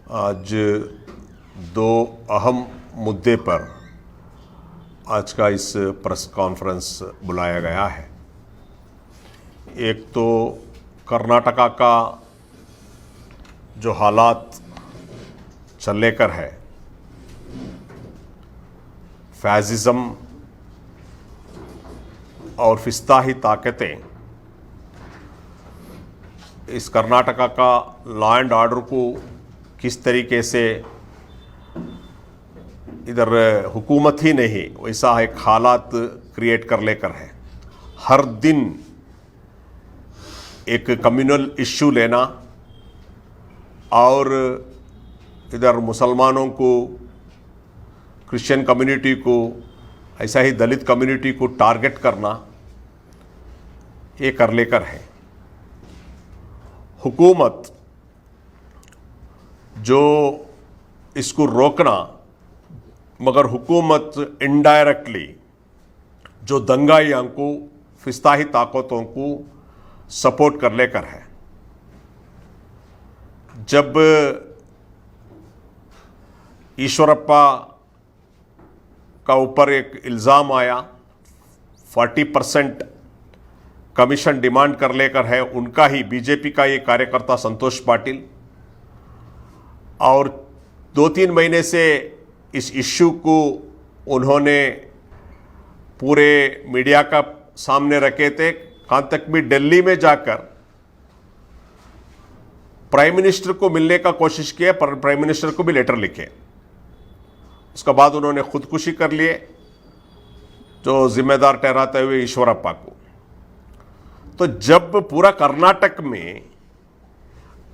आज दो अहम मुद्दे पर आज का इस प्रेस कॉन्फ्रेंस बुलाया गया है। एक तो कर्नाटका का जो हालात चल लेकर है, फैसिज्म और फिस्ताही ताकतें इस कर्नाटका का लॉ एंड ऑर्डर को किस तरीके से इधर हुकूमत ही नहीं वैसा एक हालात क्रिएट कर लेकर है। हर दिन एक कम्युनल इश्यू लेना और इधर मुसलमानों को, क्रिश्चियन कम्युनिटी को, ऐसा ही दलित कम्युनिटी को टारगेट करना, ये कर लेकर है। हुकूमत जो इसको रोकना, मगर हुकूमत इनडायरेक्टली जो दंगाइयों को, फिस्ताही ताकतों को सपोर्ट कर लेकर है। जब ईश्वरप्पा का ऊपर एक इल्ज़ाम आया 40% कमीशन डिमांड कर लेकर है, उनका ही बीजेपी का ये कार्यकर्ता संतोष पाटिल, और 2-3 महीने से इस इश्यू को उन्होंने पूरे मीडिया का सामने रखे थे। कहां तक भी दिल्ली में जाकर प्राइम मिनिस्टर को मिलने का कोशिश किया, पर प्राइम मिनिस्टर को भी लेटर लिखे। उसके बाद उन्होंने खुदकुशी कर लिए, जो जिम्मेदार ठहराते हुए ईश्वरप्पा को। तो जब पूरा कर्नाटक में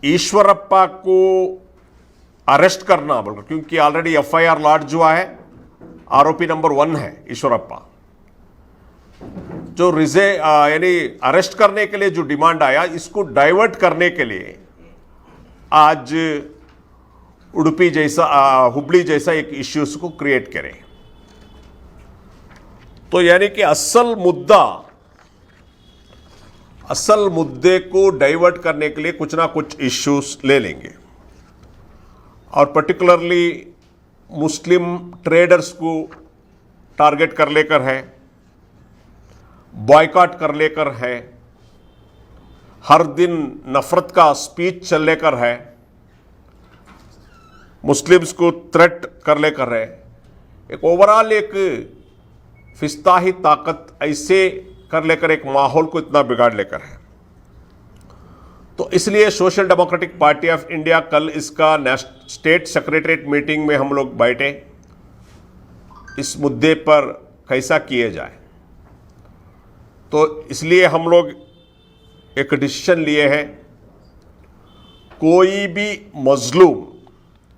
ईश्वरप्पा को अरेस्ट करना बोल, क्योंकि ऑलरेडी एफआईआर लॉन्च हुआ है, आरोपी नंबर 1 है ईश्वरप्पा, जो यानी अरेस्ट करने के लिए जो डिमांड आया, इसको डाइवर्ट करने के लिए आज उडुपी जैसा, हुबली जैसा एक इश्यूज को क्रिएट करें। तो यानी कि असल मुद्दे को डाइवर्ट करने के लिए कुछ ना कुछ इश्यूज ले लेंगे, और पर्टिकुलरली मुस्लिम ट्रेडर्स को टारगेट कर लेकर है, बॉयकॉट कर लेकर है, हर दिन नफरत का स्पीच चल लेकर है, मुस्लिम्स को थ्रेट कर लेकर है। एक ओवरऑल एक फिस्ताही ताकत ऐसे कर लेकर एक माहौल को इतना बिगाड़ लेकर है। तो इसलिए social democratic party of India कल इसका स्टेट सेक्रेटरीट मीटिंग में हम लोग बैठे, इस मुद्दे पर कैसा किए जाए। तो इसलिए हम लोग एक डिसीजन लिए हैं, कोई भी मजलूम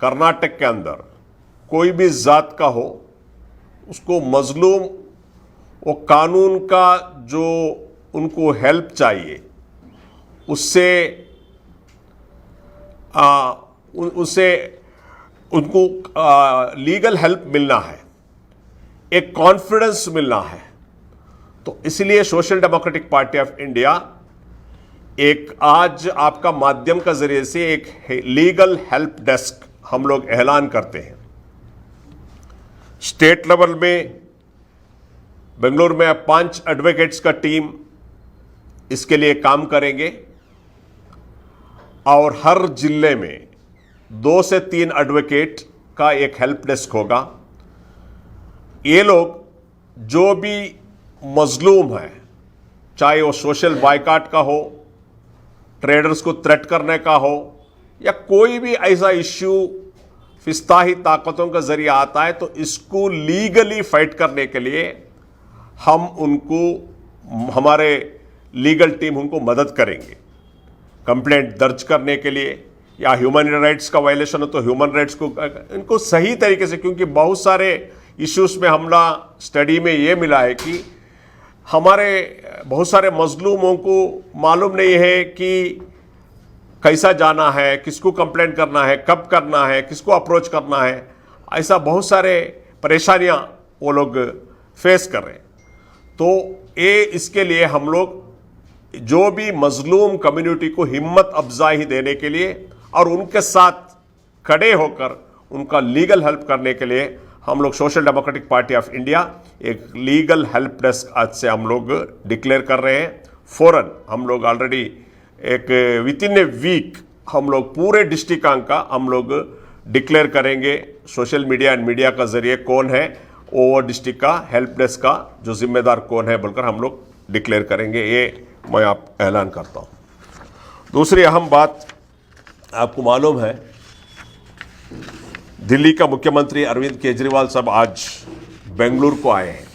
कर्नाटक के अंदर कोई भी जात का हो, उसको मजलूम वो कानून का जो उनको हेल्प चाहिए, उससे उनको लीगल हेल्प मिलना है, एक कॉन्फिडेंस मिलना है। तो इसलिए social democratic party of India एक आज आपका माध्यम का जरिए से एक लीगल हेल्प डेस्क हम लोग ऐलान करते हैं। स्टेट लेवल में बेंगलुरु में 5 एडवोकेट्स का टीम इसके लिए काम करेंगे, और हर जिले में 2 से 3 एडवोकेट का एक हेल्प डेस्क होगा। ये लोग जो भी मजलूम है, चाहे वो सोशल बायकॉट का हो, ट्रेडर्स को थ्रेट करने का हो, या कोई भी ऐसा इश्यू फिस्ताही ताकतों का जरिए आता है, तो इसको लीगली फाइट करने के लिए हम उनको, हमारे लीगल टीम उनको मदद करेंगे। कंप्लेंट दर्ज करने के लिए, या ह्यूमन राइट्स का वायलेशन हो तो ह्यूमन राइट्स को इनको सही तरीके से, क्योंकि बहुत सारे इश्यूज में हमला स्टडी में ये मिला है कि हमारे बहुत सारे मजलूमों को मालूम नहीं है कि कैसा जाना है, किसको कंप्लेंट करना है, कब करना है, किसको अप्रोच करना है। ऐसा बहुत सारे परेशानियां वो लोग फेस कर रहे हैं। तो ये इसके लिए हम लोग जो भी मजलूम कम्युनिटी को हिम्मत अफजाई देने के लिए और उनके साथ खड़े होकर उनका लीगल हेल्प करने के लिए हम लोग social democratic party of India एक लीगल हेल्प डेस्क आज से हम लोग डिक्लेयर कर रहे हैं। फौरन हम लोग ऑलरेडी एक विद इन ए वीक हम लोग पूरे डिस्ट्रिक्ट का हम लोग डिक्लेयर करेंगे। सोशल मीडिया एंड मीडिया का जरिए कौन है वो डिस्ट्रिक्ट का हेल्प डेस्क का जो जिम्मेदार कौन है बोलकर हम लोग डिक्लेयर करेंगे, ये मैं आप ऐलान करता हूँ। दूसरी अहम बात, आपको मालूम है दिल्ली का मुख्यमंत्री अरविंद केजरीवाल साहब आज बेंगलुरु को आए हैं,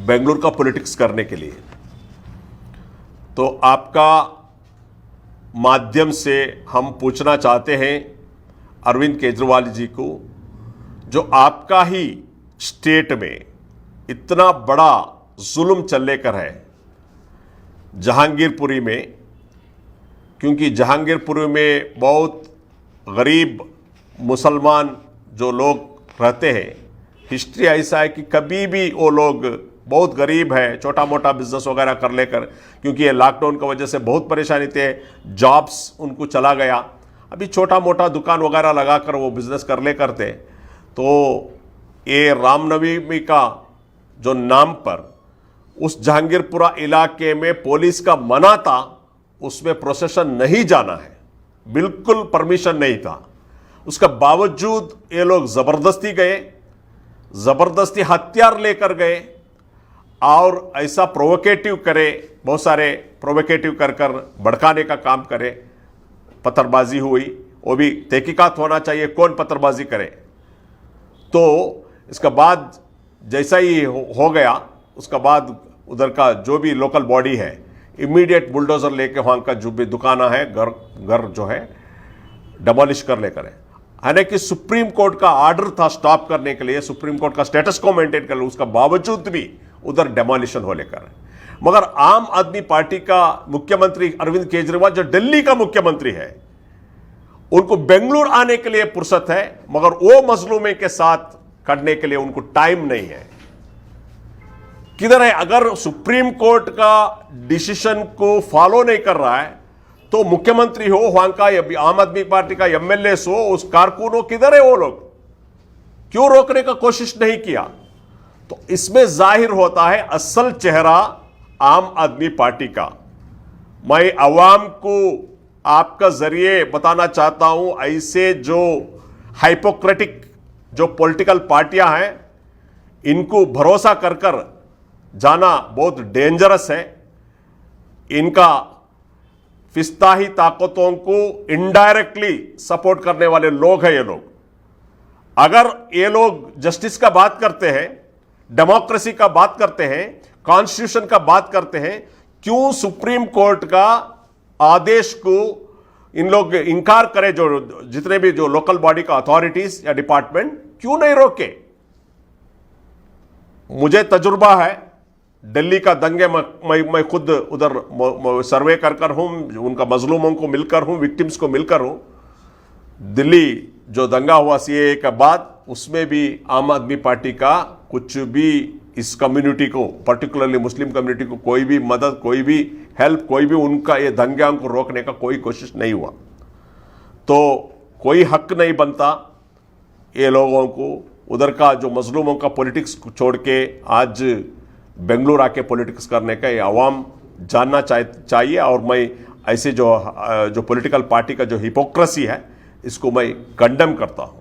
बेंगलुरु का पॉलिटिक्स करने के लिए। तो आपका माध्यम से हम पूछना चाहते हैं अरविंद केजरीवाल जी को, जो आपका ही स्टेट में इतना बड़ा जुल्म चल कर है जहांगीरपुरी में, क्योंकि जहांगीरपुरी में बहुत गरीब मुसलमान जो लोग रहते हैं, हिस्ट्री ऐसा है कि कभी भी वो लोग बहुत गरीब है, छोटा मोटा बिजनेस वगैरह कर लेकर, क्योंकि ये लॉकडाउन की वजह से बहुत परेशानी थे, जॉब्स उनको चला गया, अभी छोटा मोटा दुकान वगैरह लगाकर वो बिजनेस कर ले करते। तो ये रामनवमी का जो नाम पर उस जहांगीरपुरा इलाके में पुलिस का मना था, उसमें प्रोसेशन नहीं जाना है, बिल्कुल परमिशन नहीं था। उसके बावजूद ये लोग जबरदस्ती गए, जबरदस्ती हथियार लेकर गए और ऐसा प्रोवोकेटिव करे, बहुत सारे प्रोवोकेटिव कर कर भड़काने का काम करे, पत्थरबाजी हुई, वो भी तहकीकात होना चाहिए कौन पत्थरबाजी करे। तो इसका बाद जैसा ही हो गया, उसका बाद उधर का जो भी लोकल बॉडी है इमीडिएट बुलडोजर लेके वहाँ का जो भी दुकाना है, घर जो है डिमोलिश कर लेकर है। हालांकि सुप्रीम कोर्ट का ऑर्डर था स्टॉप करने के लिए, सुप्रीम कोर्ट का स्टेटस को मेंटेन कर, उसका बावजूद भी उधर डेमोलिशन हो लेकर है। मगर आम आदमी पार्टी का मुख्यमंत्री अरविंद केजरीवाल जो दिल्ली का मुख्यमंत्री है, उनको बेंगलुरु आने के लिए फुर्सत है, मगर वो मजलूमे के साथ करने के लिए उनको टाइम नहीं है। किधर है? अगर सुप्रीम कोर्ट का डिसीजन को फॉलो नहीं कर रहा है तो मुख्यमंत्री हो, वहां का आम आदमी पार्टी का एमएलए हो, उस कारकुन हो, किधर है वो लोग? क्यों रोकने का कोशिश नहीं किया? तो इसमें जाहिर होता है असल चेहरा आम आदमी पार्टी का। मैं अवाम को आपका जरिए बताना चाहता हूं, ऐसे जो हाइपोक्रेटिक जो पॉलिटिकल पार्टियां हैं, इनको भरोसा कर कर जाना बहुत डेंजरस है। इनका फिस्ताही ताकतों को इनडायरेक्टली सपोर्ट करने वाले लोग हैं ये लोग। अगर ये लोग जस्टिस का बात करते हैं, डेमोक्रेसी का बात करते हैं, कॉन्स्टिट्यूशन का बात करते हैं, क्यों सुप्रीम कोर्ट का आदेश को इन लोग इंकार करें? जो जितने भी जो लोकल बॉडी का अथॉरिटीज या डिपार्टमेंट क्यों नहीं रोके? मुझे तजुर्बा है दिल्ली का दंगे, मैं खुद उधर सर्वे कर हूं, उनका मजलूमों को मिलकर हूं, विक्टिम्स को मिलकर हूं। दिल्ली जो दंगा हुआ सीएए के बाद, उसमें भी आम आदमी पार्टी का कुछ भी इस कम्युनिटी को, पर्टिकुलरली मुस्लिम कम्युनिटी को कोई भी मदद, कोई भी हेल्प, कोई भी उनका ये दंगे को रोकने का कोई कोशिश नहीं हुआ। तो कोई हक नहीं बनता ये लोगों को उधर का जो मजलूमों का पॉलिटिक्स छोड़ के आज बेंगलुरु आके पॉलिटिक्स करने का, ये आवाम जानना चाहिए। और मैं ऐसे जो पॉलिटिकल पार्टी का जो हिपोक्रेसी है, इसको मैं कंडेम करता हूं।